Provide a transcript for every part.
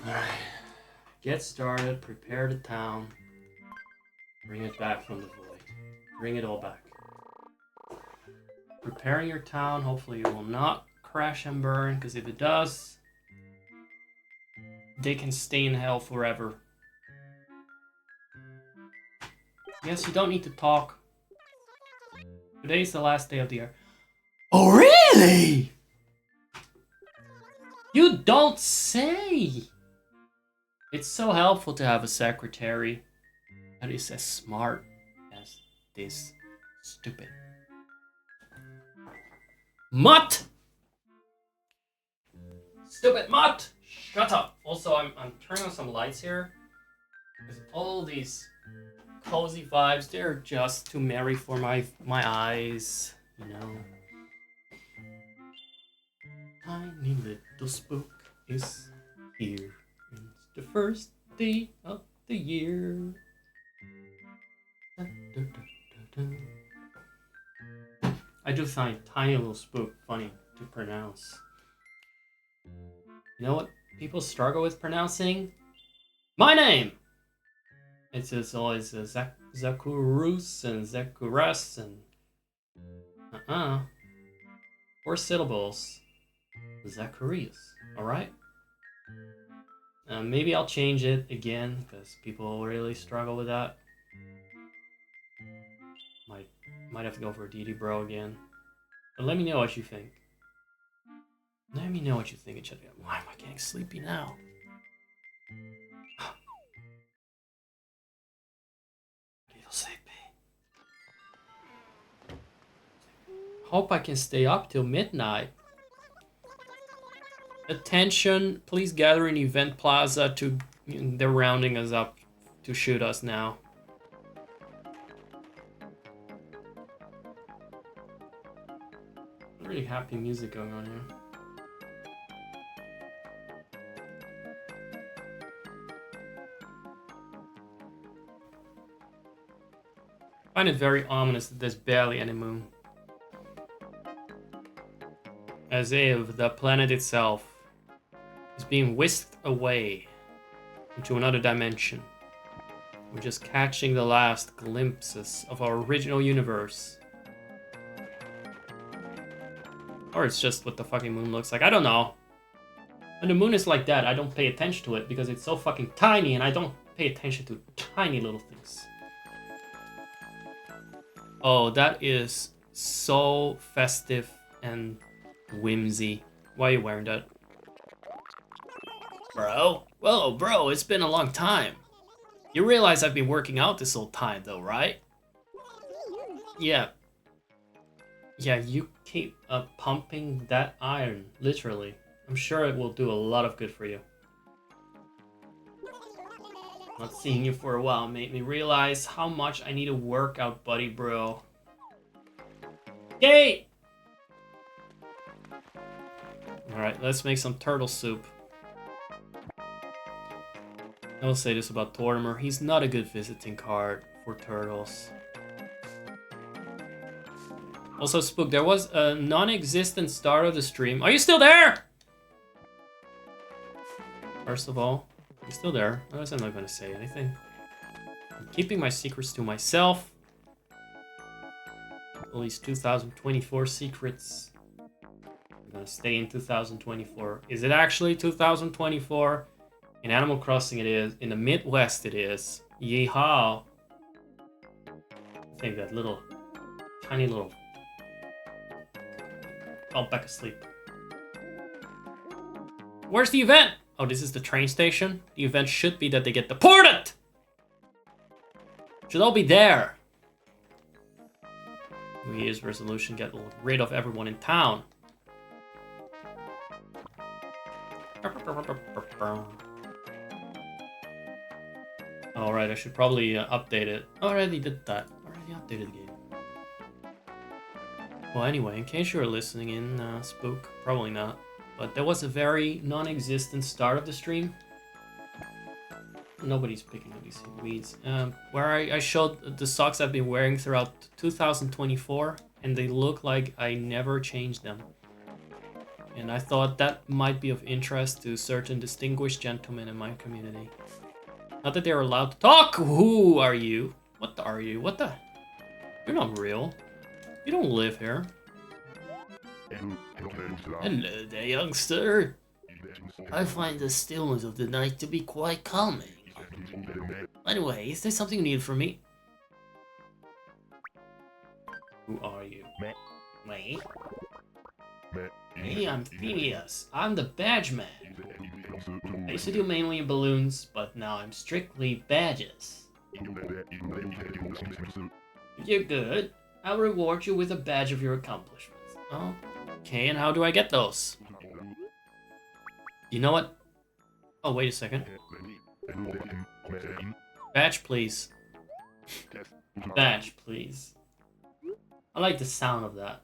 Alright. Get started, prepare the town, bring it back from the void. Bring it all back. Preparing your town, hopefully it will not crash and burn, because if it does, they can stay in hell forever. Yes, you don't need to talk. Today's the last day of the year. Oh, really? You don't say! It's so helpful to have a secretary that is as smart as this stupid mutt! Stupid mutt! Shut up! Also, I'm turning on some lights here. Because all these cozy vibes, they're just too merry for my eyes, you know. Tiny little spook is here. It's the first day of the year. I do find tiny little spook funny to pronounce. You know what people struggle with pronouncing? My name! It's just always Zakurus and Zakuras and... 4 syllables. Zacharias, alright? Maybe I'll change it again, because people really struggle with that. Might have to go for DD Bro again. But let me know what you think. Let me know what you think. Why am I getting sleepy now? Little sleepy. Hope I can stay up till midnight. Attention, please gather in Event Plaza to... They're rounding us up to shoot us now. Really happy music going on here. I find it very ominous that there's barely any moon. As if the planet itself is being whisked away into another dimension. We're just catching the last glimpses of our original universe. Or it's just what the fucking moon looks like. I don't know. When the moon is like that, I don't pay attention to it because it's so fucking tiny and I don't pay attention to tiny little things. Oh, that is so festive and whimsy. Why are you wearing that? Bro? Whoa, bro, it's been a long time. You realize I've been working out this whole time though, right? Yeah. Yeah, you keep pumping that iron, literally. I'm sure it will do a lot of good for you. Not seeing you for a while made me realize how much I need a workout, buddy, bro. Yay! Alright, let's make some turtle soup. I will say this about Tortimer, he's not a good visiting card for turtles. Also, Spook, there was a non-existent start of the stream. Are you still there? First of all, you're still there. Otherwise, I'm not going to say anything. I'm keeping my secrets to myself. All these 2024 secrets. I'm going to stay in 2024. Is it actually 2024? In Animal Crossing it is. In the Midwest it is. Yeehaw. I think that little, tiny little... Fell back asleep. Where's the event? Oh, this is the train station? The event should be that they get deported! Should all be there. New Year's resolution, get rid of everyone in town. Alright, I should probably update it. Already did that. Already updated the game. Well, anyway, in case you were listening in, Spook, probably not. But there was a very non-existent start of the stream. Nobody's picking up these weeds. Where I showed the socks I've been wearing throughout 2024, and they look like I never changed them. And I thought that might be of interest to certain distinguished gentlemen in my community. Not that they're allowed to talk! Who are you? What are you? What the? You're not real. You don't live here. Hello there, youngster. I find the stillness of the night to be quite calming. By the way, is there something you need from me? Who are you? Me? Hey, I'm Phineas. I'm the badge man. I used to do mainly balloons, but now I'm strictly badges. If you're good, I'll reward you with a badge of your accomplishments. Okay, and how do I get those? You know what? Oh, wait a second. Badge, please. Badge, please. I like the sound of that.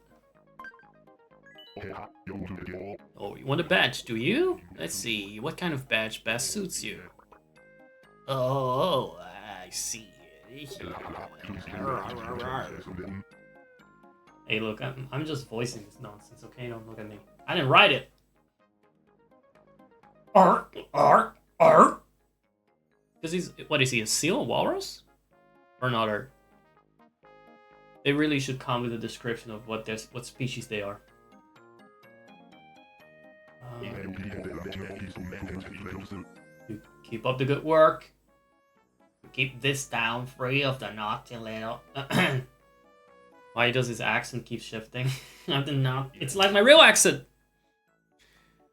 Oh, you want a badge, do you? Let's see, what kind of badge best suits you? Oh, I see. Hey, look, I'm just voicing this nonsense, okay? Don't look at me. I didn't write it. Ark. Because he's, what is he, a seal, a walrus? Or another? They really should come with a description of what species they are. Keep up the good work. Keep this town free of the naughty little... Why does his accent keep shifting? It's like my real accent!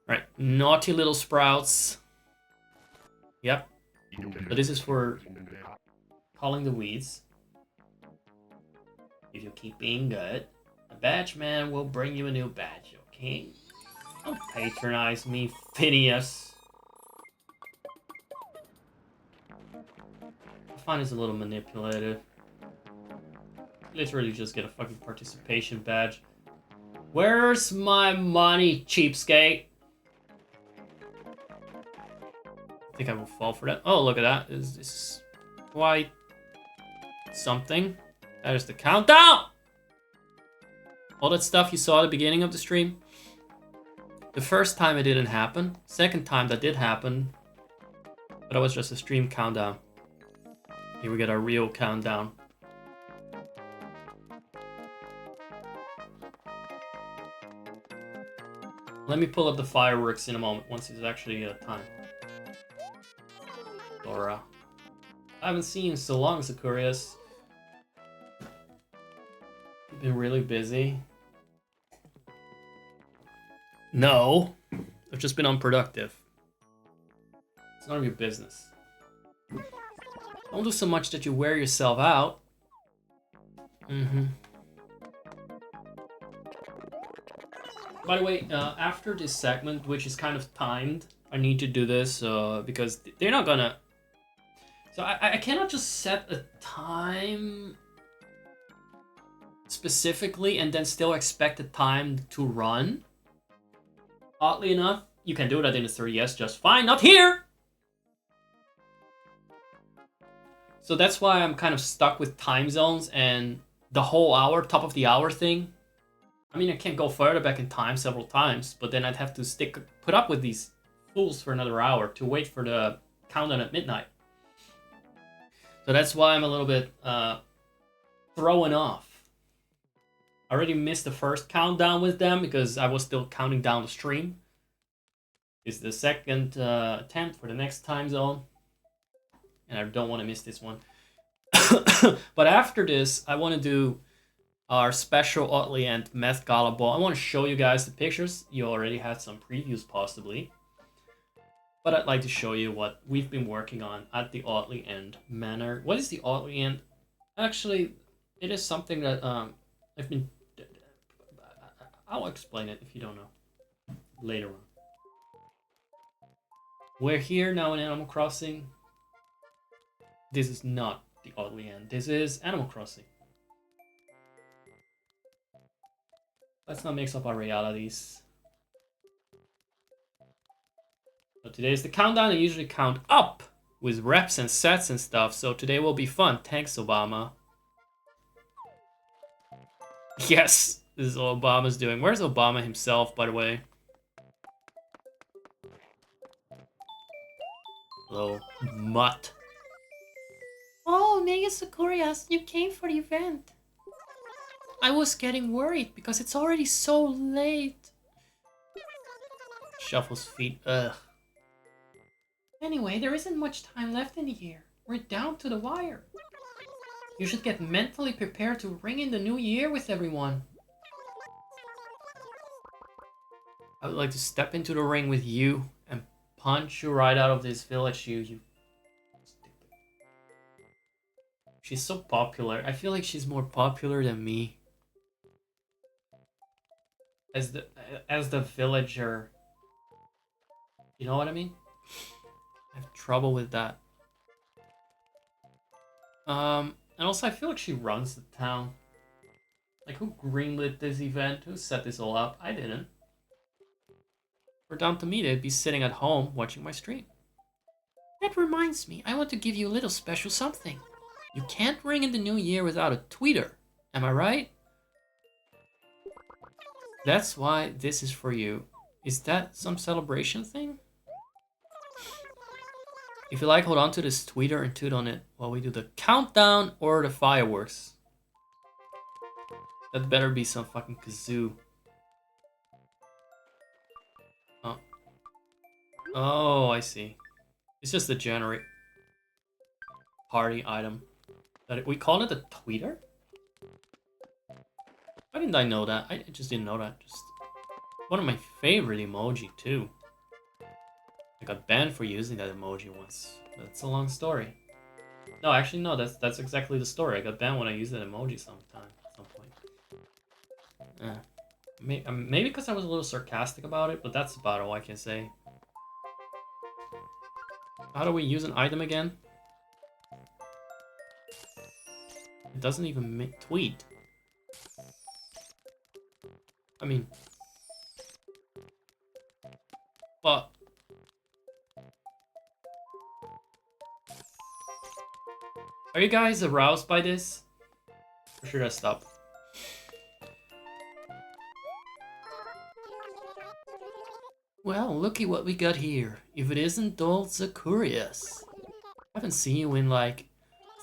Right, naughty little sprouts. Yep. So this is for calling the weeds. If you keep being good, a badge man will bring you a new badge, okay? Don't patronize me, Phineas. I find this a little manipulative. Literally just get a fucking participation badge. Where's my money, cheapskate? I think I will fall for that. Oh, look at that. This is quite something. That is the countdown! All that stuff you saw at the beginning of the stream. The first time it didn't happen. Second time that did happen. But that was just a stream countdown. Here we get our real countdown. Let me pull up the fireworks in a moment, once it's actually time. Laura. I haven't seen you in so long, Sakurias. You've been really busy. No. I've just been unproductive. It's none of your business. Don't do so much that you wear yourself out. By the way, after this segment, which is kind of timed, I need to do this because they're not gonna... So I cannot just set a time specifically and then still expect the time to run. Oddly enough, you can do that in the 3DS just fine, not here! So that's why I'm kind of stuck with time zones and the whole hour, top of the hour thing. I mean, I can't go further back in time several times, but then I'd have to put up with these fools for another hour to wait for the countdown at midnight. So that's why I'm a little bit thrown off. I already missed the first countdown with them because I was still counting down the stream. It's the second attempt for the next time zone. And I don't want to miss this one. But after this, I want to do our special Oddly End Meth Gala Ball. I want to show you guys the pictures. You already had some previews possibly. But I'd like to show you what we've been working on at the Oddly End Manor. What is the Oddly End? Actually, it is something that I've been... I'll explain it if you don't know later on. We're here now in Animal Crossing. This is not the Oddly End. This is Animal Crossing. Let's not mix up our realities. So today is the countdown. I usually count up with reps and sets and stuff. So today will be fun. Thanks, Obama. Yes, this is what Obama's doing. Where's Obama himself, by the way? Hello, mutt. Oh, Mega Sakurias, you came for the event. I was getting worried because it's already so late. Shuffles feet. Ugh. Anyway, there isn't much time left in the year. We're down to the wire. You should get mentally prepared to ring in the new year with everyone. I would like to step into the ring with you and punch you right out of this village, you stupid. She's so popular. I feel like she's more popular than me. As the villager. You know what I mean? I have trouble with that. And also I feel like she runs the town. Like, who greenlit this event? Who set this all up? I didn't. For down to me, they'd be sitting at home watching my stream. That reminds me, I want to give you a little special something. You can't ring in the new year without a tweeter, am I right? That's why this is for you. Is that some celebration thing? If you like, hold on to this tweeter and toot on it while we do the countdown or the fireworks. That better be some fucking kazoo. Oh. Oh, I see. It's just a generate party item. We call it a tweeter? Why didn't I know that? I just didn't know that. Just one of my favorite emoji too. I got banned for using that emoji once. That's a long story. No, actually no, that's exactly the story. I got banned when I used that emoji sometime at some point. Maybe because I was a little sarcastic about it, but that's about all I can say. How do we use an item again? It doesn't even tweet. I mean... But... Are you guys aroused by this? Or should I stop? Well, looky what we got here. If it isn't old Zacharias. I haven't seen you in like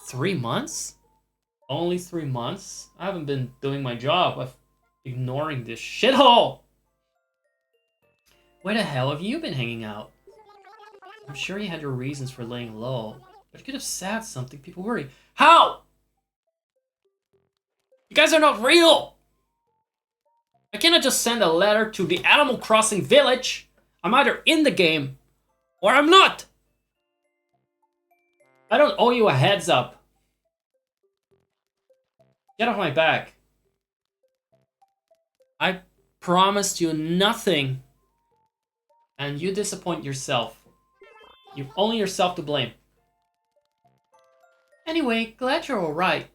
3 months? Only 3 months? I haven't been doing my job of ignoring this shithole! Where the hell have you been hanging out? I'm sure you had your reasons for laying low, but you could have said something people worry. How? You guys are not real! I cannot just send a letter to the Animal Crossing village. I'm either in the game, or I'm not! I don't owe you a heads up. Get off my back. I promised you nothing. And you disappoint yourself. You've only yourself to blame. Anyway, glad you're alright.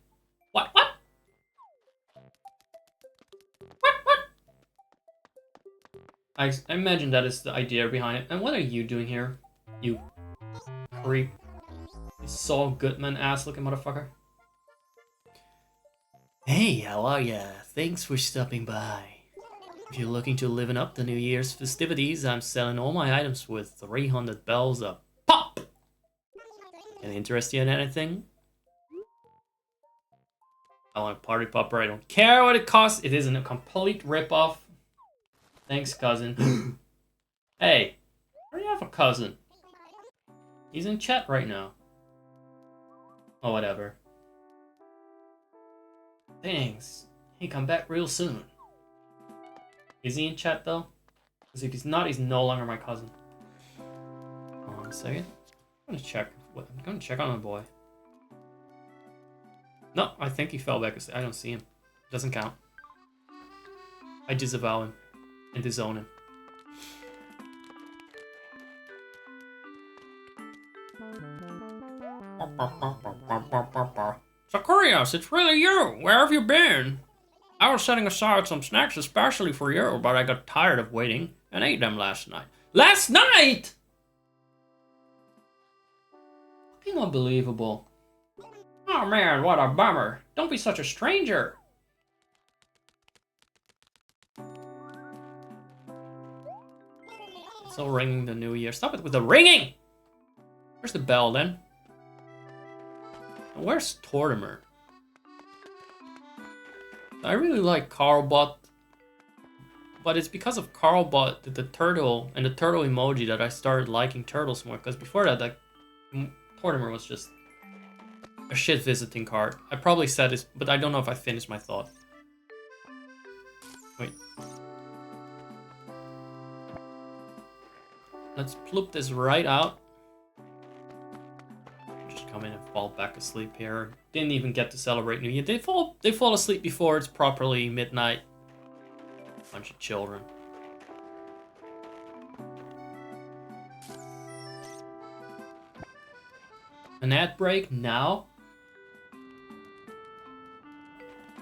What? I imagine that is the idea behind it. And what are you doing here? You creep. You Saul Goodman ass looking motherfucker. Hey, how are ya? Thanks for stopping by. If you're looking to liven up the New Year's festivities, I'm selling all my items with 300 bells a pop! Can I interest you in anything? I want a party popper, I don't care what it costs. It isn't a complete ripoff. Thanks, cousin. Hey, I already have a cousin. He's in chat right now. Oh, whatever. Thanks. Hey, come back real soon. Is he in chat though? Because if he's not, he's no longer my cousin. Hold on a second. I'm gonna check. I'm gonna check on the boy. No, I think he fell back. I don't see him. Doesn't count. I disavow him and disown him. Zacharias, it's really you! Where have you been? I was setting aside some snacks especially for you, but I got tired of waiting and ate them last night. Last night?! Fucking unbelievable. Oh man, what a bummer. Don't be such a stranger. It's all ringing the new year. Stop it with the ringing! Where's the bell then? And where's Tortimer? I really like Carlbot, but it's because of Carlbot, the turtle, and the turtle emoji that I started liking turtles more. Because before that, like, Tortimer was just a shit visiting card. I probably said this, but I don't know if I finished my thought. Wait. Let's ploop this right out. Just come in and fall back asleep here. Didn't even get to celebrate New Year. They fall asleep before it's properly midnight. Bunch of children. An ad break now?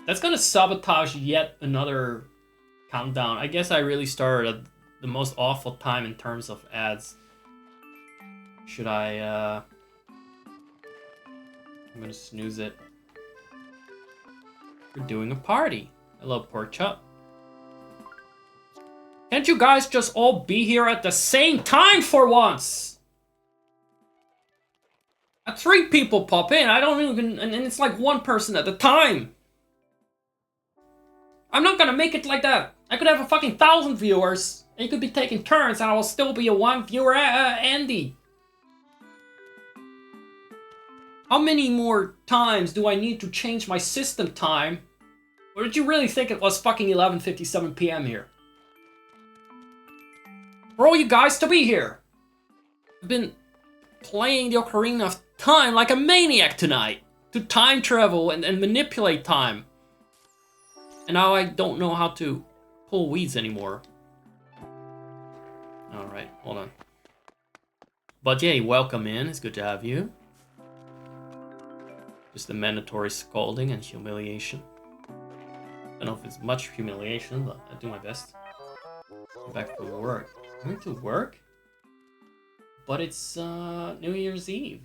That's gonna sabotage yet another countdown. I guess I really started at the most awful time in terms of ads. Should I, I'm gonna snooze it. We're doing a party. Hello, Pork Chop. Can't you guys just all be here at the same time for once? 3 people pop in. I don't even, and it's like 1 person at a time. I'm not gonna make it like that. I could have a fucking 1,000 viewers, and you could be taking turns, and I will still be a 1 viewer, Andy. How many more times do I need to change my system time? Or did you really think it was fucking 11:57 p.m. here? For all you guys to be here. I've been playing the Ocarina of Time like a maniac tonight. To time travel and manipulate time. And now I don't know how to pull weeds anymore. Alright, hold on. But yeah, welcome in. It's good to have you. Just the mandatory scolding and humiliation. I don't know if it's much humiliation, but I do my best. I'm back from work. I'm going to work? But it's New Year's Eve.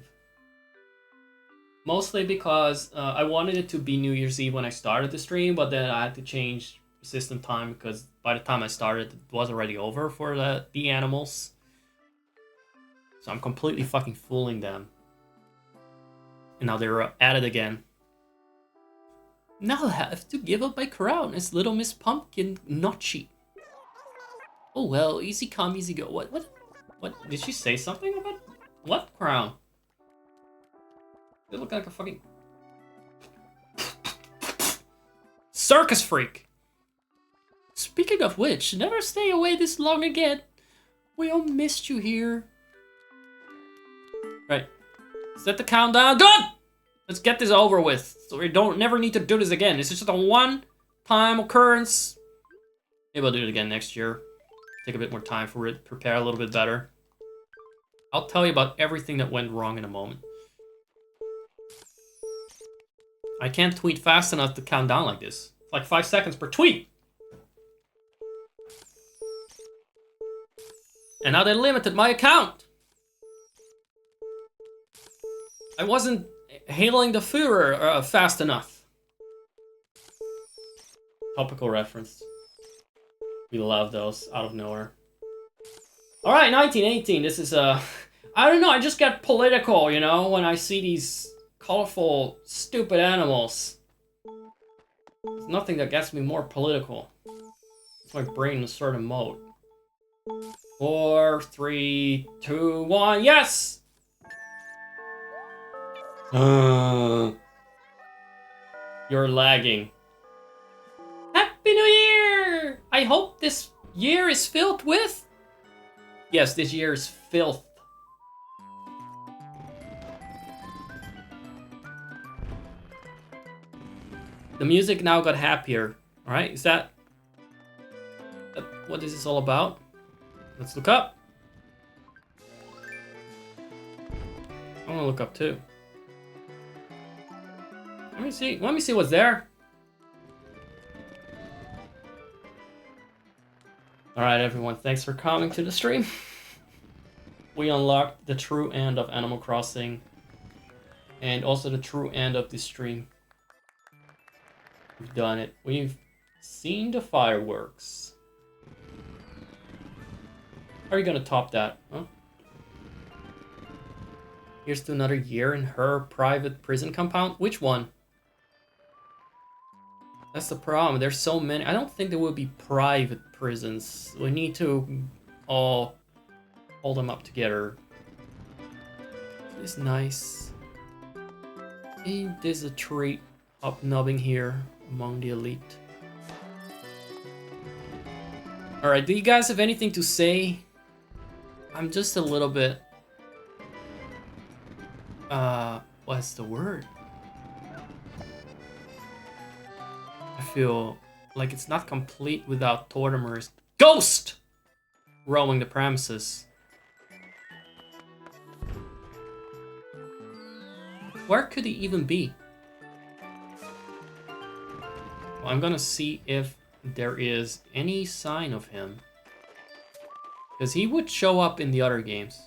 Mostly because I wanted it to be New Year's Eve when I started the stream, but then I had to change system time because by the time I started, it was already over for the animals. So I'm completely fucking fooling them. And now they're at it again. Now I have to give up my crown as Little Miss Pumpkin Notchy. Oh well, easy come, easy go. What? Did she say something about what crown? They look like a fucking circus freak. Speaking of which, never stay away this long again. We all missed you here. Right. Set the countdown. Good! Let's get this over with. So we never need to do this again. This is just a one-time occurrence. Maybe I'll do it again next year. Take a bit more time for it. Prepare a little bit better. I'll tell you about everything that went wrong in a moment. I can't tweet fast enough to count down like this. It's like 5 seconds per tweet. And now they limited my account. I wasn't hailing the Führer fast enough. Topical reference. We love those out of nowhere. Alright, 1918. This is I don't know, I just get political, you know, when I see these colorful, stupid animals. There's nothing that gets me more political. It's my brain in a certain mode. 4, 3, 2, 1, yes! You're lagging. Happy New Year! I hope this year is filled with... Yes, this year is filth. The music now got happier. Alright, is that what is this all about? Let's look up. I want to look up too. Let me see what's there. Alright everyone, thanks for coming to the stream. We unlocked the true end of Animal Crossing. And also the true end of this stream. We've done it. We've seen the fireworks. How are you gonna top that, huh? Here's to another year in her private prison compound. Which one? That's the problem. There's so many. I don't think there will be private prisons. We need to all hold them up together. It's nice. Ain't this a treat? Hobnobbing here among the elite. Alright, do you guys have anything to say? I'm just a little bit... what's the word? I feel like it's not complete without Tortimer's ghost roaming the premises. Where could he even be? Well, I'm gonna see if there is any sign of him. Because he would show up in the other games.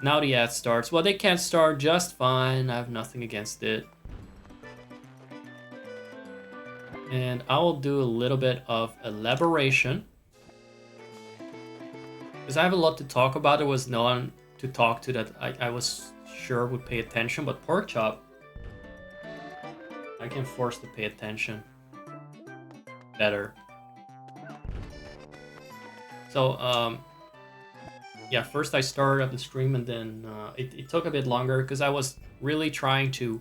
Now the ad starts. Well, they can start just fine. I have nothing against it. And I will do a little bit of elaboration. Because I have a lot to talk about. There was no one to talk to that I was sure would pay attention. But Porkchop, I can force to pay attention better. So, yeah, first I started up the stream and then it took a bit longer because I was really trying to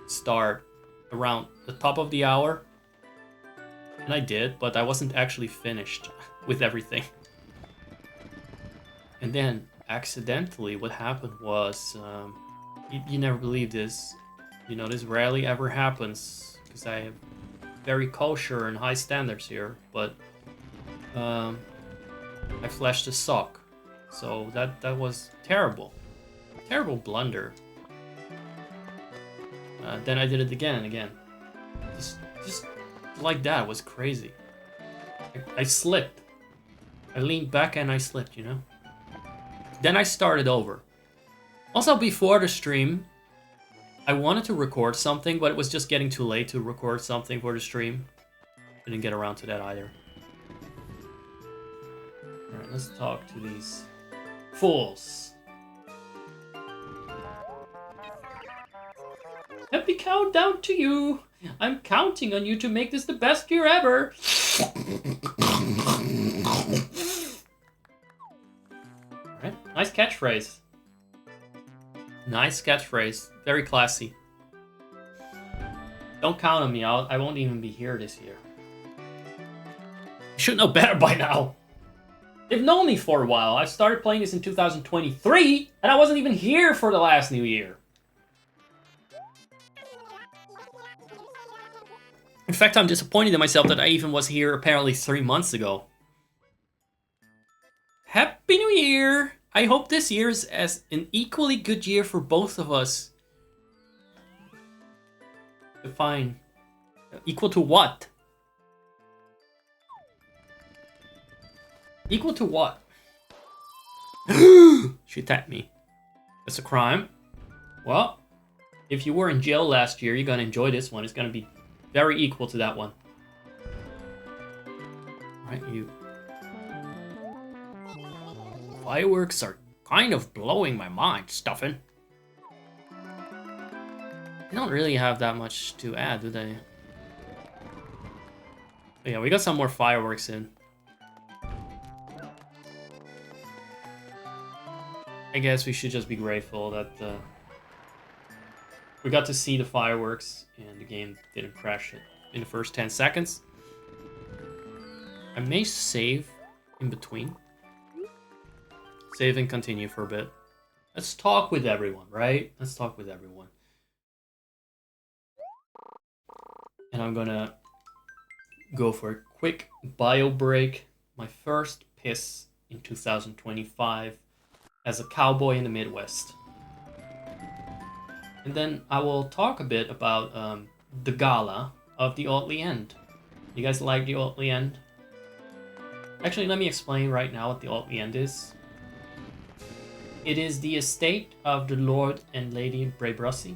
start around the top of the hour. And I did, but I wasn't actually finished with everything. And then, accidentally, what happened was, you never believe this. You know, this rarely ever happens because I have very kosher and high standards here, but I flashed a sock, so that was terrible, terrible blunder. Then I did it again and again, just like that. It was crazy. I slipped. I leaned back and I slipped, you know. Then I started over. Also, before the stream, I wanted to record something, but it was just getting too late to record something for the stream. Didn't get around to that either. Alright, let's talk to these fools. Happy countdown to you! I'm counting on you to make this the best year ever! Alright, nice catchphrase. Nice catchphrase. Very classy. Don't count on me, I won't even be here this year. You should know better by now. They've known me for a while. I started playing this in 2023, and I wasn't even here for the last New Year. In fact, I'm disappointed in myself that I even was here apparently 3 months ago. Happy New Year! I hope this year is as an equally good year for both of us. Define. Equal to what? Equal to what? She attacked me. That's a crime. Well, if you were in jail last year, you're gonna enjoy this one. It's gonna be very equal to that one. Right, you. Fireworks are kind of blowing my mind, Stuffin'. They don't really have that much to add, do they? But yeah, we got some more fireworks in. I guess we should just be grateful that we got to see the fireworks and the game didn't crash it in the first 10 seconds. I may save in between. Save and continue for a bit. Let's talk with everyone, right? Let's talk with everyone. And I'm gonna go for a quick bio break. My first piss in 2025 as a cowboy in the Midwest. And then I will talk a bit about the gala of the Oddly End. You guys like the Oddly End? Actually, let me explain right now what the Oddly End is. It is the estate of the Lord and Lady Braybrussie.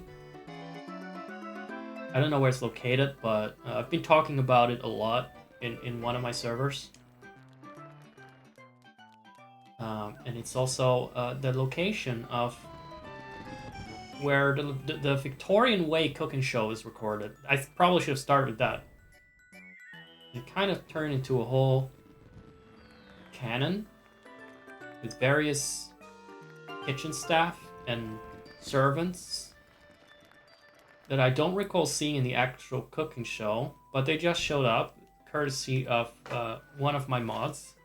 I don't know where it's located, but I've been talking about it a lot in one of my servers. And it's also the location of where the Victorian Way cooking show is recorded. I probably should have started with that. It kind of turned into a whole canon with various kitchen staff and servants that I don't recall seeing in the actual cooking show, but they just showed up courtesy of one of my mods.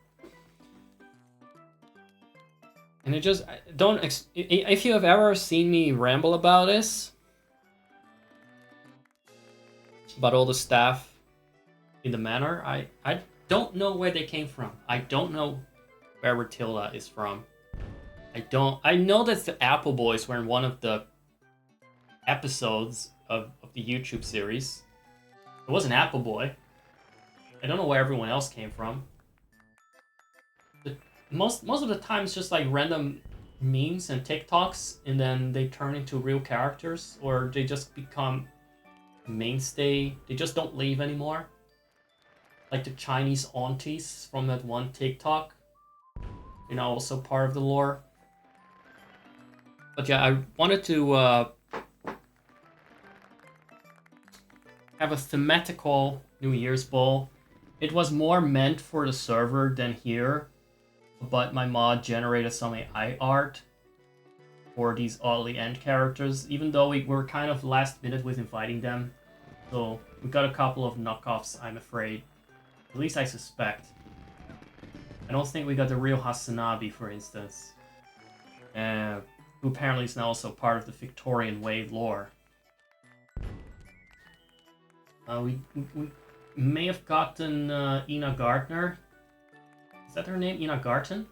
And it just if you have ever seen me ramble about this, about all the staff in the manor, I don't know where they came from. I don't know where Matilda is from. I know that the Apple Boys were in one of the episodes of the YouTube series. It was an Apple Boy. I don't know where everyone else came from. Most of the time it's just like random memes and TikToks, and then they turn into real characters, or they just become mainstay. They just don't leave anymore. Like the Chinese aunties from that one TikTok. You know, also part of the lore. But yeah, I wanted to have a thematical New Year's Bowl. It was more meant for the server than here, but my mod generated some AI art for these oddly end characters, even though we were kind of last minute with inviting them. So we got a couple of knockoffs, I'm afraid. At least I suspect. I don't think we got the real Hasanabi, for instance. Who apparently is now also part of the Victorian Way lore. We may have gotten Ina Gardner. Is that her name? Ina Garten?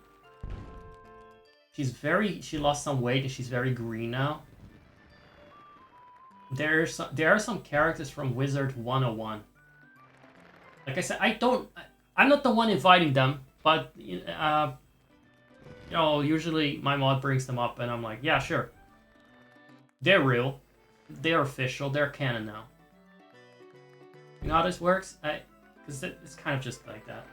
She lost some weight and she's very green now. There are some characters from Wizard 101. Like I said, I'm not the one inviting them, but you know, usually my mod brings them up and I'm like, yeah, sure. They're real. They're official. They're canon now. You know how this works? Because it's kind of just like that.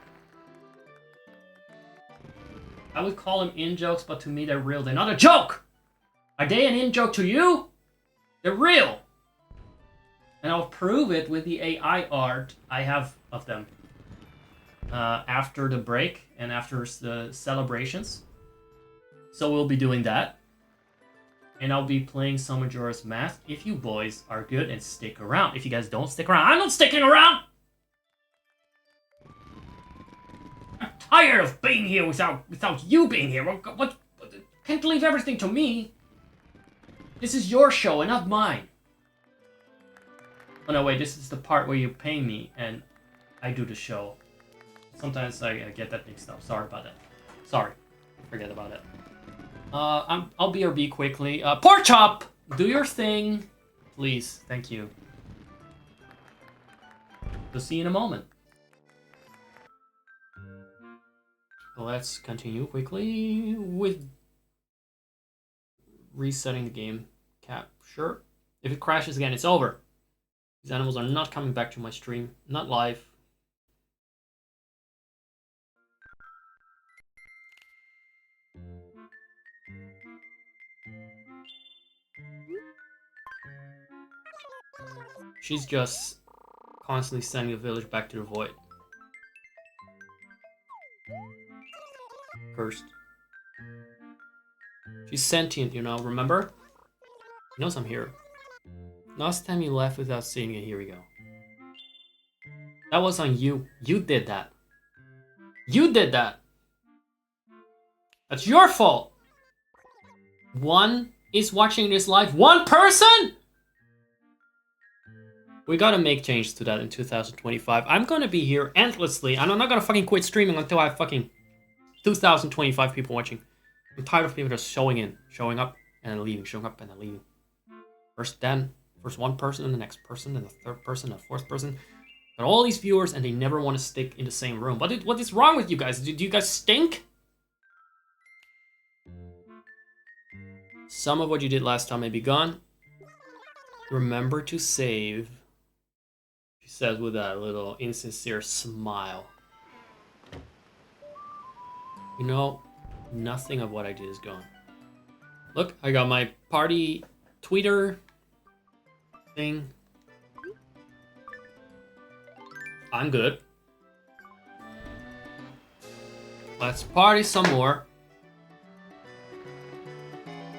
I would call them in-jokes, but to me they're real. They're not a joke! Are they an in-joke to you? They're real! And I'll prove it with the AI art I have of them. After the break and after the celebrations. So we'll be doing that. And I'll be playing some Majora's Mask if you boys are good and stick around. If you guys don't stick around, I'm not sticking around! I'm tired of being here without you being here. What? Can't leave everything to me. This is your show and not mine. Oh no, wait, this is the part where you pay me and I do the show. Sometimes I get that mixed up. Sorry about that. Sorry. Forget about it. I'll BRB quickly. Pork chop! Do your thing. Please. Thank you. We'll see you in a moment. Let's continue quickly with resetting the game cap. Sure. If it crashes again, it's over. These animals are not coming back to my stream. Not live. She's just constantly sending the village back to the void. Cursed. She's sentient, you know, remember? She knows I'm here. Last time you left without seeing it, here we go. That was on you. You did that. You did that! That's your fault! One is watching this live. One person?! We gotta make changes to that in 2025. I'm gonna be here endlessly, and I'm not gonna fucking quit streaming until I have fucking 2025 people watching. I'm tired of people just showing up, and then leaving, showing up, and then leaving. First one person, and the next person, and the third person, and the fourth person. Got all these viewers, and they never want to stick in the same room. What is wrong with you guys? Do you guys stink? Some of what you did last time may be gone. Remember to save. She says with a little insincere smile. You know, Nothing of what I did is gone. Look, I got my party tweeter thing. I'm good. Let's party some more.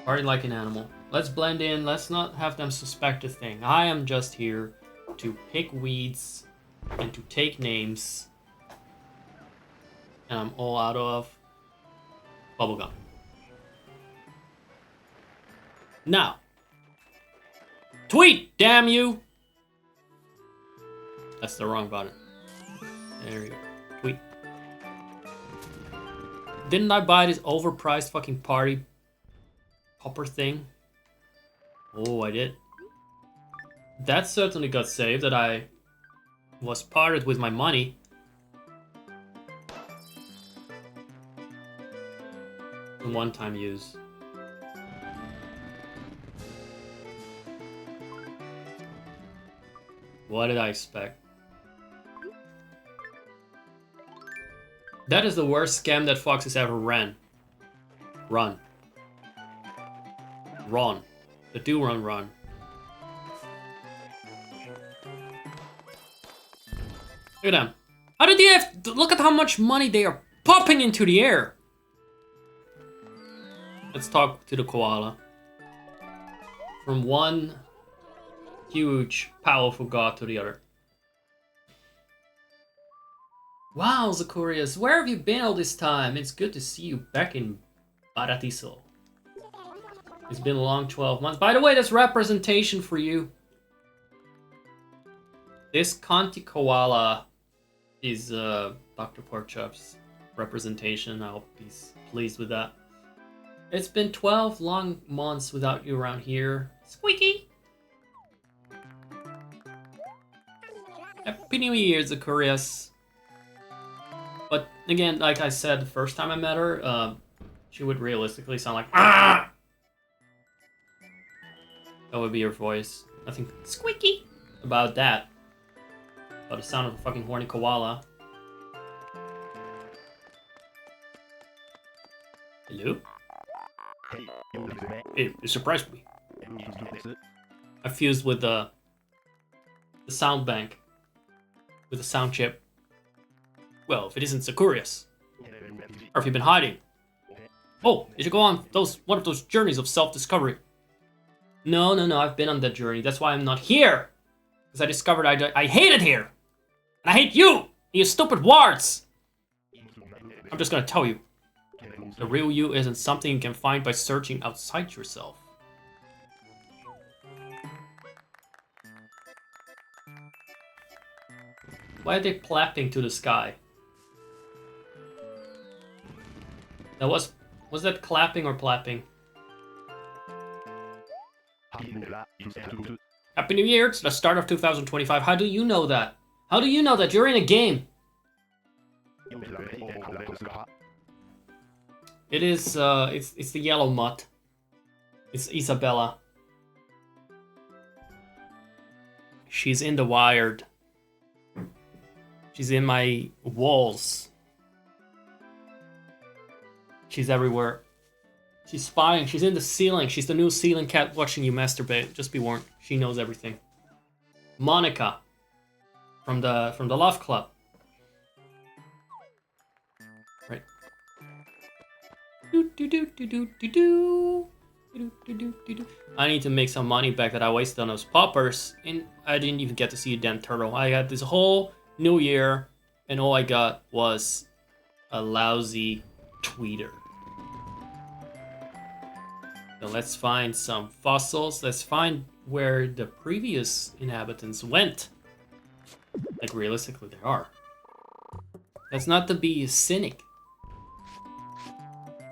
Party like an animal. Let's blend in. Let's not have them suspect a thing. I am just here to pick weeds and to take names. And I'm all out of bubblegum. Now. Tweet, damn you! That's the wrong button. There you go. Tweet. Didn't I buy this overpriced fucking party popper thing? Oh, I did. That certainly got saved, that I was parted with my money. One-time use. What did I expect? That is the worst scam that Fox has ever ran. Run. Run. The do run. Look at them. How did they have... Look at how much money they are popping into the air. Let's talk to the koala. From one huge, powerful god to the other. Wow, Zacharias, where have you been all this time? It's good to see you back in Paradiso. It's been a long 12 months. By the way, that's representation for you. This Conti Koala is Dr. Porkchop's representation. I hope he's pleased with that. It's been 12 long months without you around here. Squeaky! Happy New Year, Zacharias. But again, like I said the first time I met her, she would realistically sound like ah! That would be her voice. Nothing squeaky about that. But the sound of a fucking horny koala. Hello? Hey, it surprised me. I fused with the sound bank. With the sound chip. Well, if it isn't Zacharias. Or if you've been hiding. Oh, did you go on one of those journeys of self-discovery? No, I've been on that journey. That's why I'm not here. Because I discovered I hate it here. And I hate you, you stupid wards. I'm just gonna tell you. The real you isn't something you can find by searching outside yourself. Why are they clapping to the sky? That was that clapping or plapping? Happy New Year! It's the start of 2025. How do you know that? How do you know that you're in a game? It is, it's the yellow mutt. It's Isabella. She's in the wired. She's in my walls. She's everywhere. She's spying. She's in the ceiling. She's the new ceiling cat watching you masturbate. Just be warned. She knows everything. Monica. From the Love Club. Right. I need to make some money back that I wasted on those poppers. And I didn't even get to see a damn turtle. I had this whole New Year. And all I got was a lousy tweeter. So let's find some fossils. Let's find where the previous inhabitants went. Like, realistically, there are. That's not to be cynic.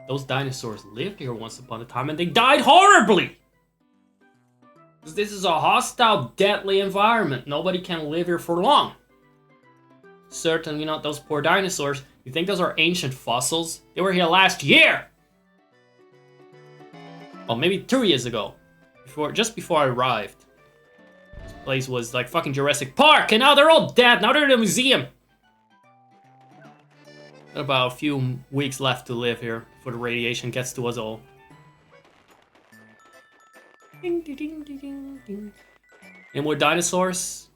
Those dinosaurs lived here once upon a time and they died horribly! Because this is a hostile, deadly environment. Nobody can live here for long. Certainly not those poor dinosaurs. You think those are ancient fossils? They were here last year! Well, maybe 2 years ago. Just before I arrived. This place was like fucking Jurassic Park, and now they're all dead. Now they're in a museum. Got about a few weeks left to live here before the radiation gets to us all. Ding, ding, ding, ding, ding, ding. Any more dinosaurs?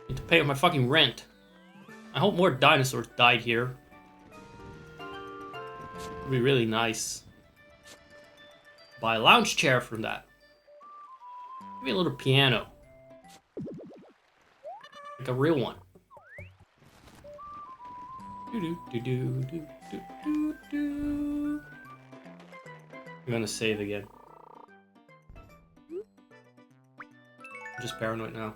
Need to pay my fucking rent. I hope more dinosaurs died here. It'd be really nice. Buy a lounge chair from that. Maybe a little piano. Like a real one. I'm gonna save again. I'm just paranoid now.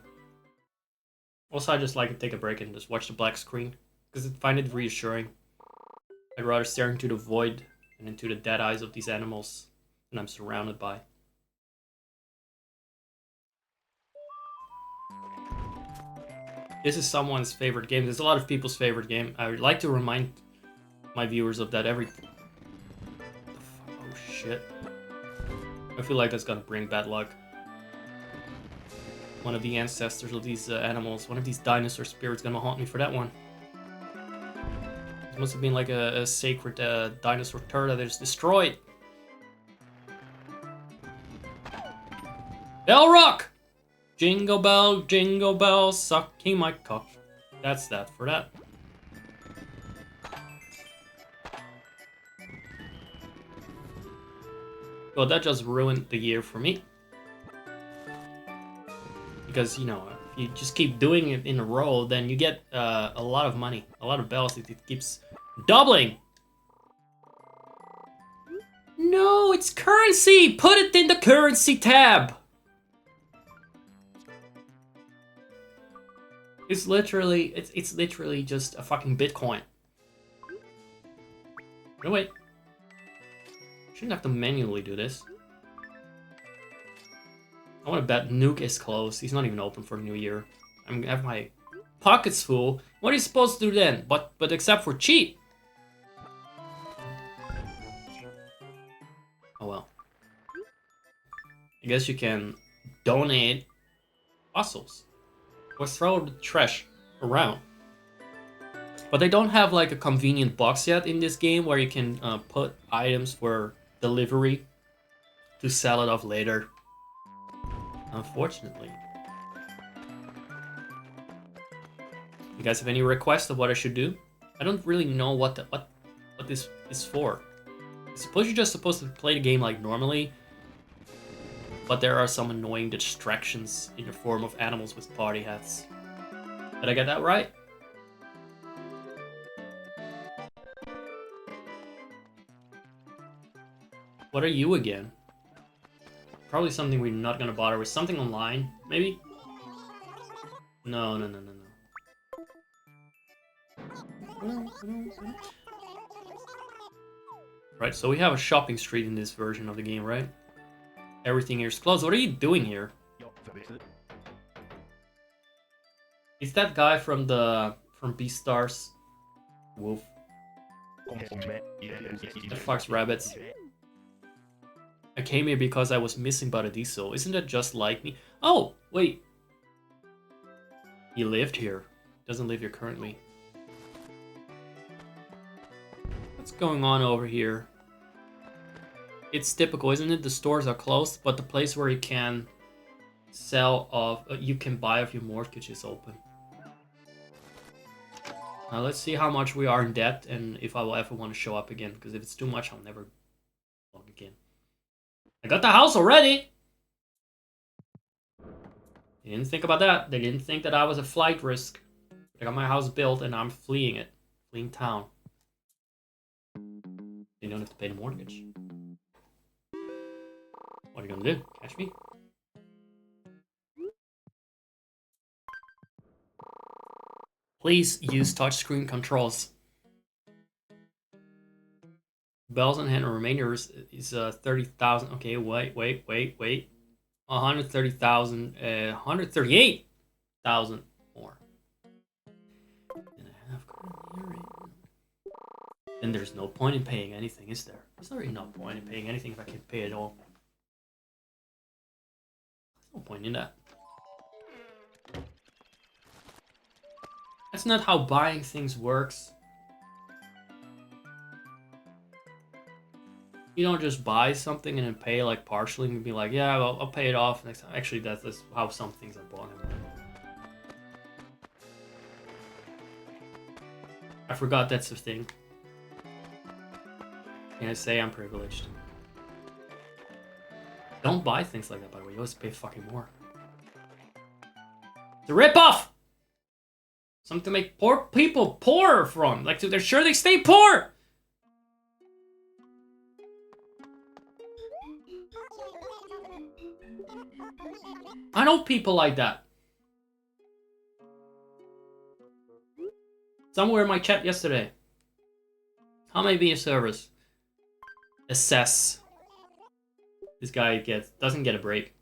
Also, I just like to take a break and just watch the black screen, because I find it reassuring. I'd rather stare into the void and into the dead eyes of these animals that I'm surrounded by. This is someone's favorite game. There's a lot of people's favorite game. I would like to remind my viewers of that every... Oh shit. I feel like that's gonna bring bad luck. One of the ancestors of these animals, one of these dinosaur spirits gonna haunt me for that one. It must have been like a sacred dinosaur turd that is destroyed. Bell Rock! Jingle bell, sucking my cock. That's that for that. Well, that just ruined the year for me. Because, you know, if you just keep doing it in a row, then you get a lot of money, a lot of bells. It keeps doubling. No, it's currency! Put it in the currency tab! It's literally just a fucking Bitcoin. No, wait. Shouldn't have to manually do this. I want to bet Nuke is closed. He's not even open for New Year. I'm gonna have my pockets full. What are you supposed to do then? But except for cheat. Oh well. I guess you can donate fossils. Or throw the trash around. But they don't have like a convenient box yet in this game where you can put items for delivery to sell it off later. Unfortunately. You guys have any requests of what I should do? I don't really know what this is for. I suppose you're just supposed to play the game like normally, but there are some annoying distractions in the form of animals with party hats. Did I get that right? What are you again? Probably something we're not gonna bother with. Something online, maybe? No. Right, so we have a shopping street in this version of the game, right? Everything here is closed. What are you doing here? Is that guy from Beastars? Wolf. That fucks rabbits. I came here because I was missing Paradiso. Isn't that just like me? Oh, wait. He lived here. Doesn't live here currently. What's going on over here? It's typical, isn't it? The stores are closed, but the place where you can sell off, you can buy off your mortgage is open. Now let's see how much we are in debt and if I will ever want to show up again. Because if it's too much, I'll never log again. I got the house already! They didn't think about that. They didn't think that I was a flight risk. I got my house built and I'm fleeing it. Fleeing town. You don't have to pay the mortgage. What are you gonna do? Catch me? Please use touchscreen controls. Bells on hand and remainder is 30,000. Okay, wait. 130,000, 138,000 more. And I have currently right now. Then there's no point in paying anything, is there? There's already no point in paying anything if I can't pay it all. There's no point in that. That's not how buying things works. You don't just buy something and then pay like partially and be like, yeah, I'll pay it off next time. Actually, that's how some things are bought. I forgot that's the thing. Can I say I'm privileged? Don't buy things like that, by the way. You always pay fucking more. It's a ripoff! Something to make poor people poorer from. Like, they're sure they stay poor! I know people like that. Somewhere in my chat yesterday. How may be a service? Assess. This guy doesn't get a break.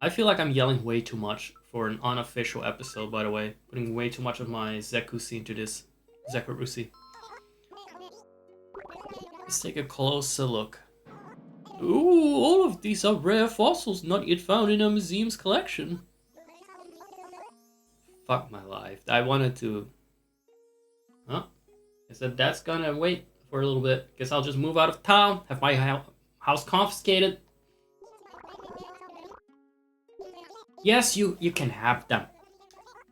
I feel like I'm yelling way too much for an unofficial episode, by the way. Putting way too much of my Zekusi into this. Zekurusi. Let's take a closer look. Ooh, all of these are rare fossils not yet found in a museum's collection. Fuck my life. I wanted to... Huh? I said that's gonna wait for a little bit. Guess I'll just move out of town, have my house confiscated. Yes, you can have them.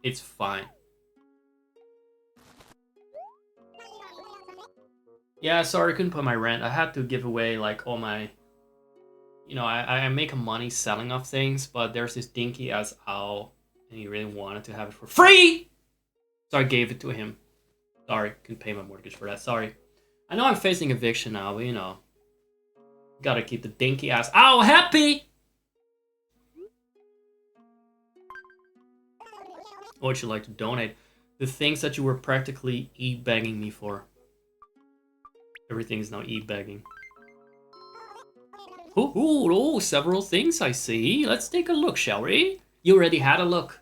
It's fine. Yeah, sorry, I couldn't put my rent. I had to give away like all my... You know, I make money selling off things, but there's this dinky ass owl, and he really wanted to have it for free! So I gave it to him. Sorry, couldn't pay my mortgage for that, sorry. I know I'm facing eviction now, but you know. Gotta keep the dinky ass owl happy! What would you like to donate? The things that you were practically e-begging me for. Everything is now e-begging. Ooh, several things I see. Let's take a look, shall we? You already had a look.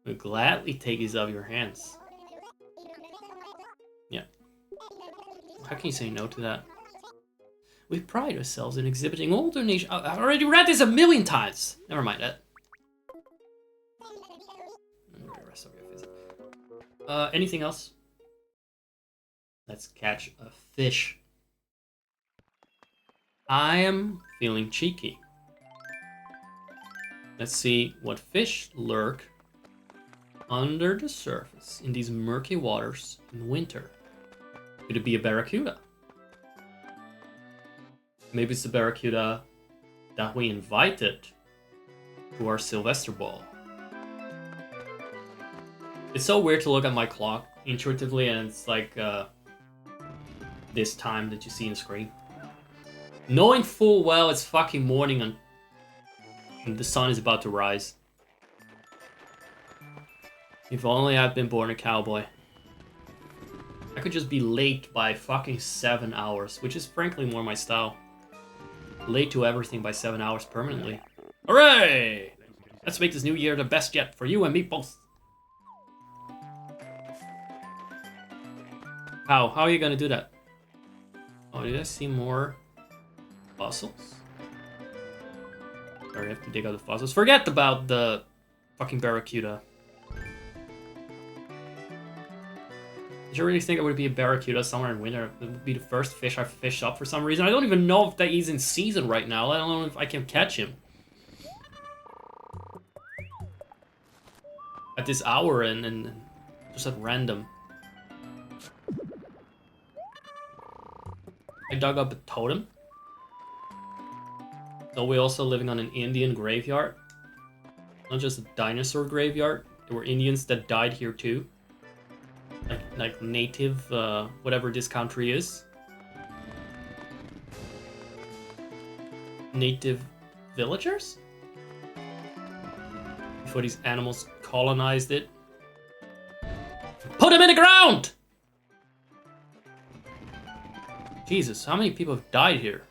We'll gladly take these out of your hands. Yeah. How can you say no to that? We pride ourselves in exhibiting all donations. I've already read this a million times. Never mind that. Anything else? Let's catch a fish. I am feeling cheeky. Let's see what fish lurk under the surface in these murky waters in winter. Could it be a barracuda? Maybe it's the barracuda that we invited to our Sylvester ball. It's so weird to look at my clock intuitively and it's like this time that you see on the screen. Knowing full well it's fucking morning and the sun is about to rise. If only I'd been born a cowboy. I could just be late by fucking 7 hours, which is frankly more my style. Late to everything by 7 hours permanently. Hooray! Let's make this new year the best yet for you and me both. How are you gonna do that? Oh, did I see more fossils? Sorry, I have to dig out the fossils. Forget about the fucking barracuda. Did you really think it would be a barracuda somewhere in winter? It would be the first fish I fish up for some reason. I don't even know if that he's in season right now. I don't know if I can catch him. At this hour and just at random. I dug up a totem. So we're also living on an Indian graveyard. Not just a dinosaur graveyard. There were Indians that died here too. Like native, whatever this country is. Native villagers? Before these animals colonized it. Put them in the ground! Jesus, how many people have died here?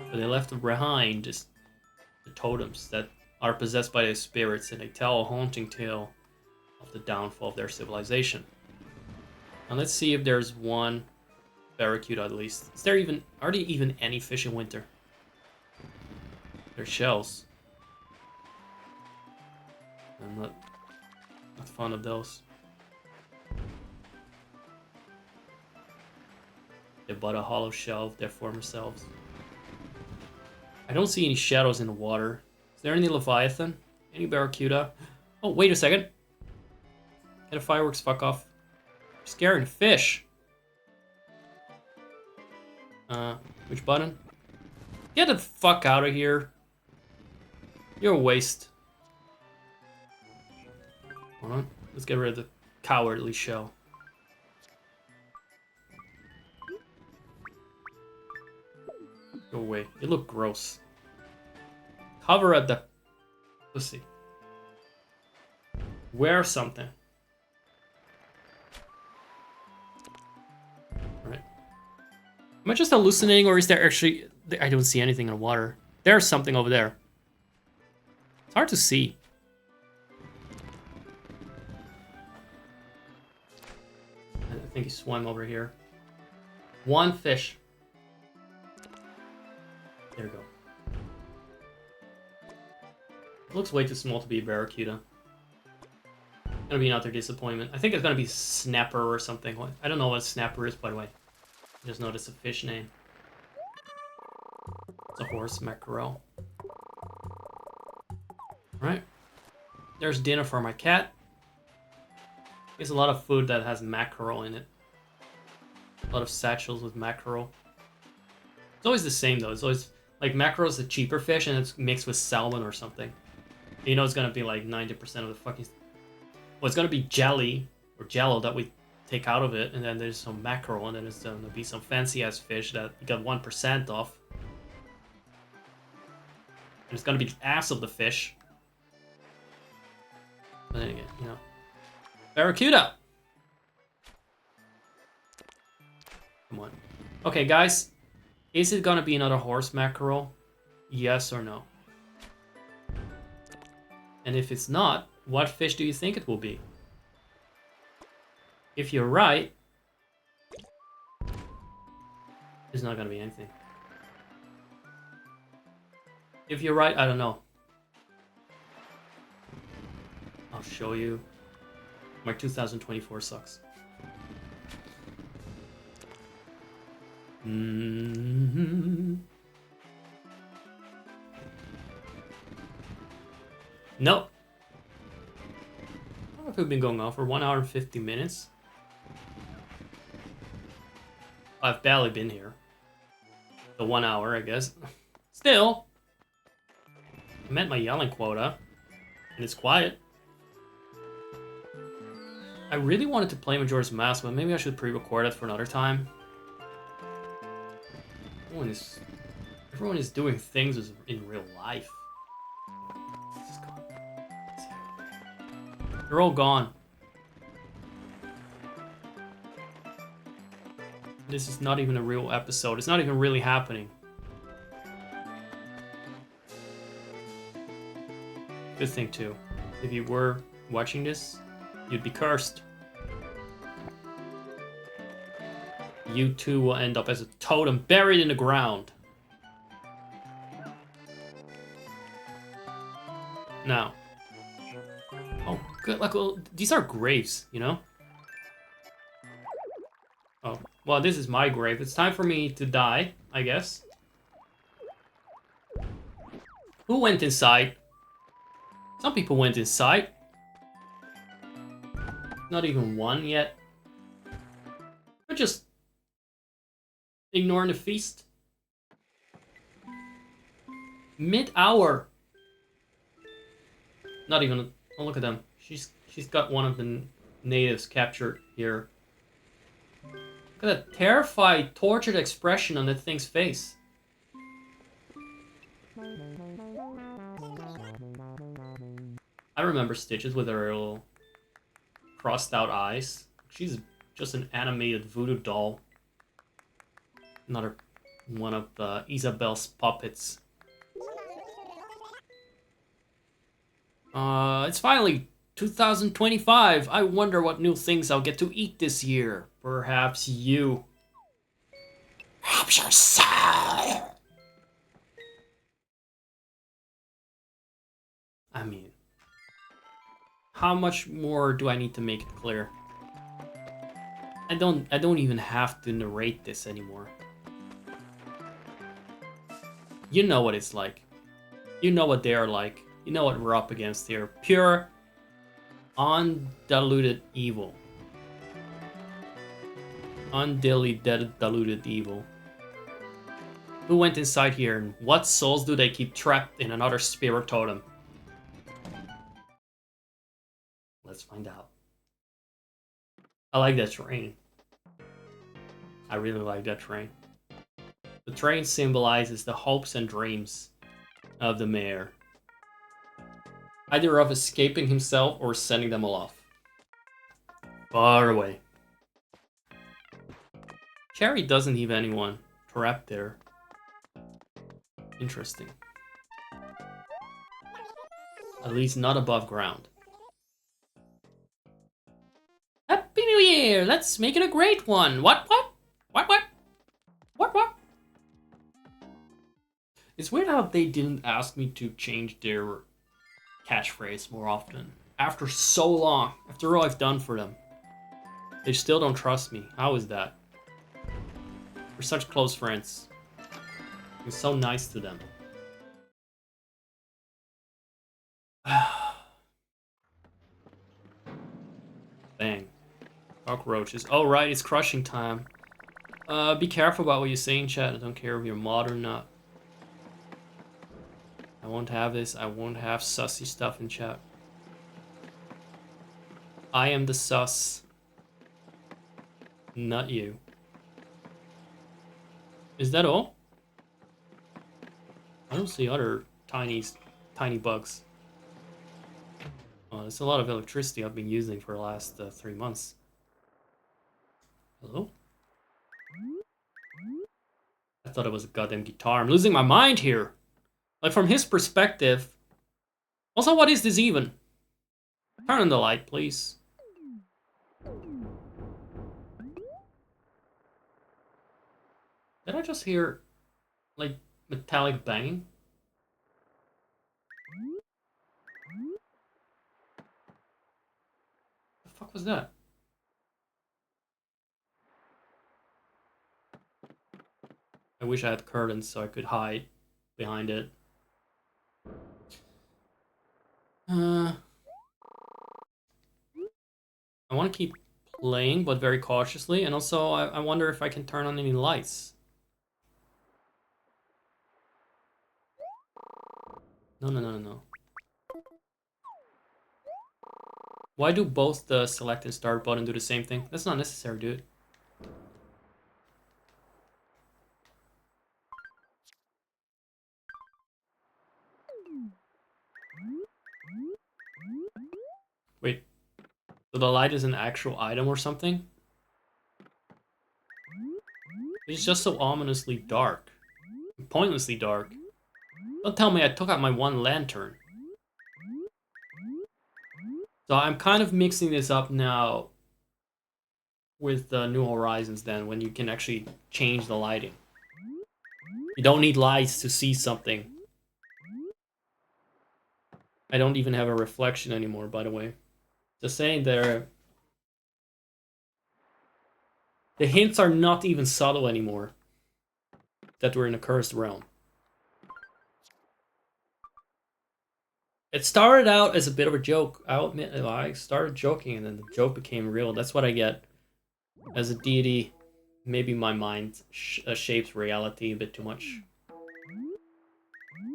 But they left behind just the totems that are possessed by their spirits, and they tell a haunting tale of the downfall of their civilization. Now let's see if there's one barracuda at least. Are there even any fish in winter? They're shells. I'm not Not fond of those. They bought a hollow shell of their former selves. I don't see any shadows in the water. Is there any Leviathan? Any Barracuda? Oh, wait a second. Get a fireworks, fuck off. You're scaring fish. Which button? Get the fuck out of here. You're a waste. Hold on. Let's get rid of the cowardly shell. Go away. You look gross. Cover at the pussy. Wear something. Alright. Am I just hallucinating, or is there actually... I don't see anything in the water. There's something over there. It's hard to see. I think he swam over here. One fish. There we go. It looks way too small to be a Barracuda. Gonna be another disappointment. I think it's gonna be Snapper or something. I don't know what Snapper is, by the way. I just noticed a fish name. It's a horse mackerel. Alright. There's dinner for my cat. There's a lot of food that has mackerel in it. A lot of satchels with mackerel. It's always the same though. It's always like mackerel is the cheaper fish and it's mixed with salmon or something. You know it's gonna be like 90% of the fucking... Well, it's gonna be jelly or jello that we take out of it, and then there's some mackerel, and then there's gonna be some fancy ass fish that you got 1% off. And it's gonna be the ass of the fish. But then again, you know. Barracuda! Come on. Okay, guys. Is it gonna be another horse mackerel? Yes or no? And if it's not, what fish do you think it will be? If you're right, it's not gonna be anything. If you're right, I don't know. I'll show you. My 2024 sucks. Nope. I don't know if we've been going on for 1 hour and 50 minutes. I've barely been here. The 1 hour, I guess. Still, I met my yelling quota, and it's quiet. I really wanted to play Majora's Mask, but maybe I should pre-record it for another time. Everyone is doing things in real life. They're all gone. This is not even a real episode. It's not even really happening. Good thing too. If you were watching this, you'd be cursed. You too will end up as a totem buried in the ground. Now. Oh, good. Like, well, these are graves, you know? Oh, well, this is my grave. It's time for me to die, I guess. Who went inside? Some people went inside. Not even one yet. We're just ignoring the feast. Mid-hour. Not even. Oh, look at them. She's got one of the natives captured here. Look at that terrified, tortured expression on that thing's face. I remember Stitches with her little crossed out eyes. She's just an animated voodoo doll. Another one of Isabelle's puppets. It's finally 2025. I wonder what new things I'll get to eat this year. Perhaps you. Perhaps your soul. I mean, how much more do I need to make it clear? I don't even have to narrate this anymore. You know what it's like. You know what they are like. You know what we're up against here. Pure, undiluted evil. Undiluted evil. Who went inside here, and what souls do they keep trapped in another spirit totem? Let's find out. I like that train. I really like that train. The train symbolizes the hopes and dreams of the mayor. Either of escaping himself or sending them all off. Far away. Cherry doesn't leave anyone trapped there. Interesting. At least not above ground. Happy New Year! Let's make it a great one! What? It's weird how they didn't ask me to change their catchphrase more often. After so long, after all I've done for them. They still don't trust me. How is that? We're such close friends. I'm so nice to them. Bang. Cockroaches. Oh, right, it's crushing time. Be careful about what you say in chat. I don't care if you're mod or not. I won't have this. I won't have sussy stuff in chat. I am the sus. Not you. Is that all? I don't see other tiny bugs. Oh, there's a lot of electricity I've been using for the last 3 months. Hello? I thought it was a goddamn guitar. I'm losing my mind here. Like, from his perspective. Also, what is this even? Turn on the light, please. Did I just hear, like, metallic banging? The fuck was that? I wish I had curtains so I could hide behind it. I want to keep playing, but very cautiously, and also I wonder if I can turn on any lights. No. Why do both the select and start button do the same thing? That's not necessary, dude. Wait, so the light is an actual item or something? It's just so ominously dark. Pointlessly dark. Don't tell me I took out my one lantern. So I'm kind of mixing this up now with the New Horizons then, when you can actually change the lighting. You don't need lights to see something. I don't even have a reflection anymore, by the way. Just saying there. The hints are not even subtle anymore. That we're in a cursed realm. It started out as a bit of a joke. I'll admit, I started joking and then the joke became real. That's what I get. As a deity, maybe my mind shapes reality a bit too much.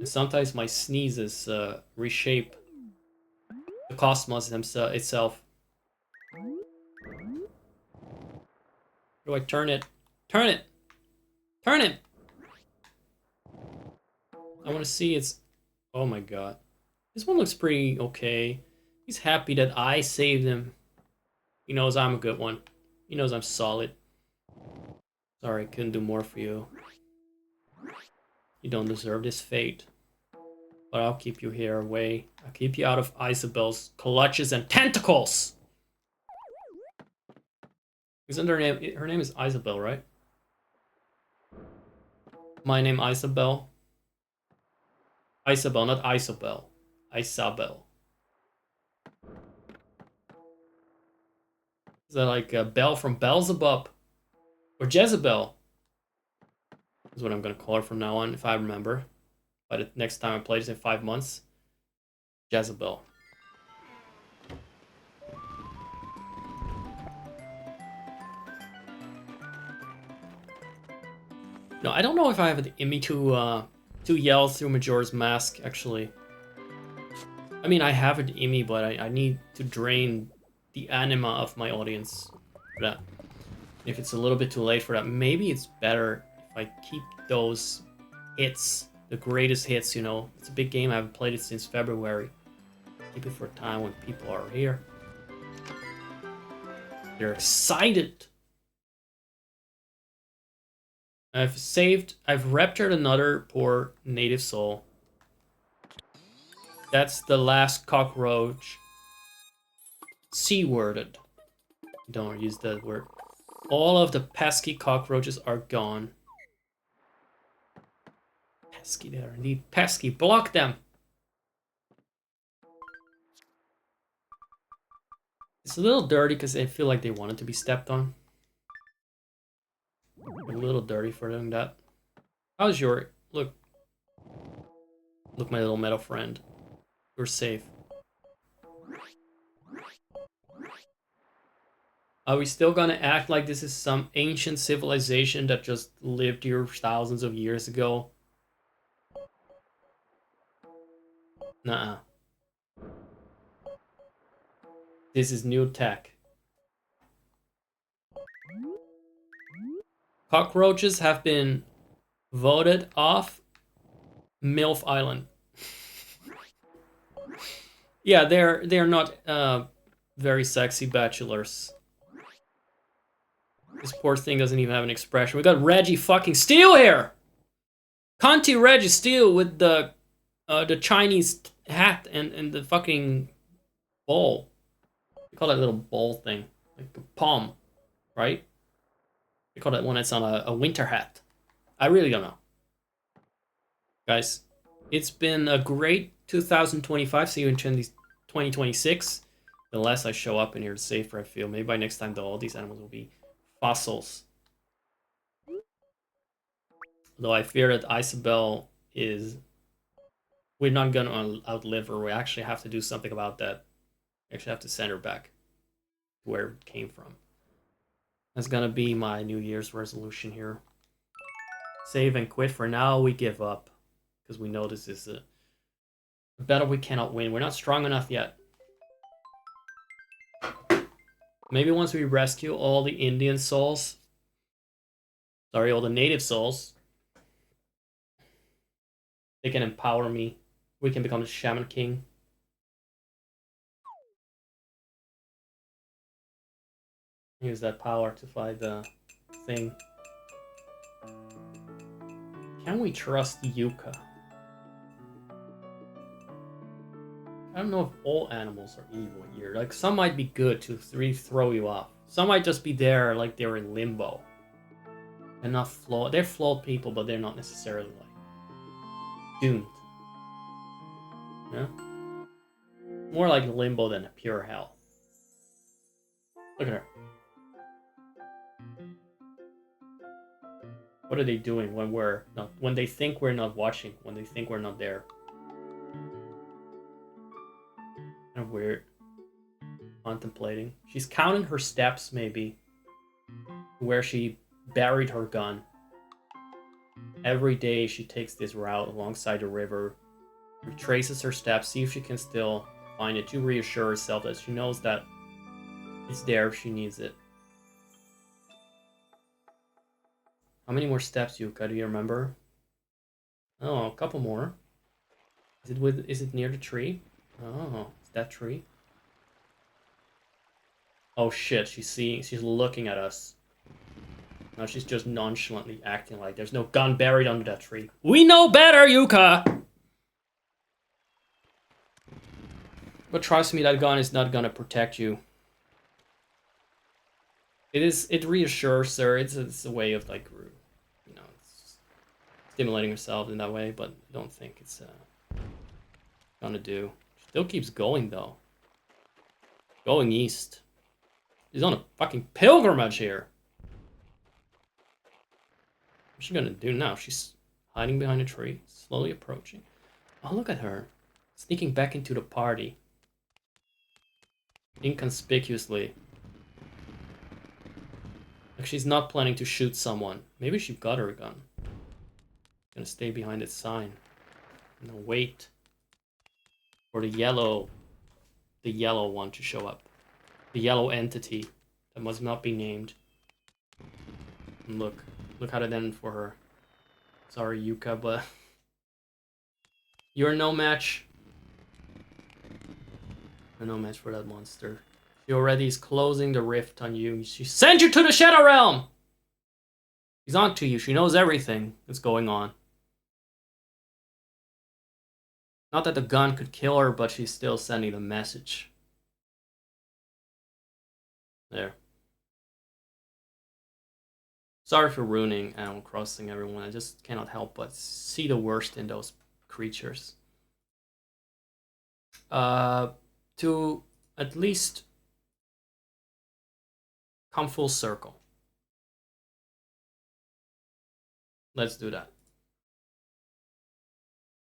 And sometimes my sneezes reshape the cosmos itself. Do I turn it? Turn it! Turn it! I want to see its... Oh my god. This one looks pretty okay. He's happy that I saved him. He knows I'm a good one. He knows I'm solid. Sorry, couldn't do more for you. You don't deserve this fate. But I'll keep you here away. I'll keep you out of Isabelle's clutches and tentacles! Isn't her name... Her name is Isabelle, right? My name Isabelle. Isabelle, not Isabelle. Isabelle. Is that like a Belle from Beelzebub? Or Jezebel? Is what I'm gonna call her from now on, if I remember. By the next time I play this in 5 months. Jezebel. No, I don't know if I have an Immy to yell through Majora's Mask, actually. I mean, I have an Immy, but I need to drain the anima of my audience for that. If it's a little bit too late for that, maybe it's better if I keep those hits, the greatest hits, you know. It's a big game, I haven't played it since February. Keep it for a time when people are here. They're excited. I've raptured another poor native soul. That's the last cockroach. C-worded. Don't use that word. All of the pesky cockroaches are gone. Pesky, they are indeed pesky. Block them! It's a little dirty because I feel like they wanted to be stepped on. A little dirty for doing that. How's your... Look. Look, my little metal friend. You're safe. Are we still gonna act like this is some ancient civilization that just lived here thousands of years ago? Nuh-uh. This is new tech. Cockroaches have been voted off MILF Island. Yeah, they're not very sexy bachelors. This poor thing doesn't even have an expression. We got Reggie fucking Steele here! Conti Reggie Steele with the Chinese hat and the fucking bowl. We call that little bowl thing. Like a palm, right? We call that one that's on a winter hat. I really don't know. Guys, it's been a great 2025. See you in 2026. Unless I show up in here safer, I feel. Maybe by next time, though, all these animals will be fossils. Though I fear that Isabelle is... We're not gonna outlive her. We actually have to do something about that. We actually have to send her back to where it came from. That's gonna be my New Year's resolution here. Save and quit. For now, we give up. Because we know this is a battle we cannot win. We're not strong enough yet. Maybe once we rescue all the Indian souls. Sorry, all the native souls. They can empower me. We can become the Shaman King. Use that power to fight the thing. Can we trust Yuka? I don't know if all animals are evil here. Like, some might be good to throw you off. Some might just be there like they're in limbo. They're not flawed. They're flawed people, but they're not necessarily like doomed. Yeah? More like limbo than a pure hell. Look at her. What are they doing when we're not, when they think we're not watching, when they think we're not there? Kind of weird. Contemplating. She's counting her steps, maybe. Where she buried her gun. Every day she takes this route alongside the river. Retraces her steps, see if she can still find it, to reassure herself that she knows that it's there if she needs it. How many more steps, Yuka? Do you remember? Oh, a couple more. Is it near the tree? Oh, it's that tree. Oh shit, she's looking at us. No, she's just nonchalantly acting like there's no gun buried under that tree. We know better, Yuka! But trust me, that gun is not gonna protect you. It reassures her. It's a way of, like, you know, stimulating herself in that way, but I don't think it's gonna do. She still keeps going, though. Going east. She's on a fucking pilgrimage here. What's she gonna do now? She's hiding behind a tree, slowly approaching. Oh, look at her. Sneaking back into the party. Inconspicuously. Like she's not planning to shoot someone. Maybe she got her a gun. Gonna stay behind its sign. And wait for the yellow one to show up. The yellow entity that must not be named. And look how that ended for her. Sorry, Yuka, but you're no match. You're no match for that monster. She already is closing the rift on you. She sent you to the Shadow Realm! She's on to you. She knows everything that's going on. Not that the gun could kill her, but she's still sending the message. There. Sorry for ruining Animal Crossing, everyone. I just cannot help but see the worst in those creatures. To at least come full circle. Let's do that.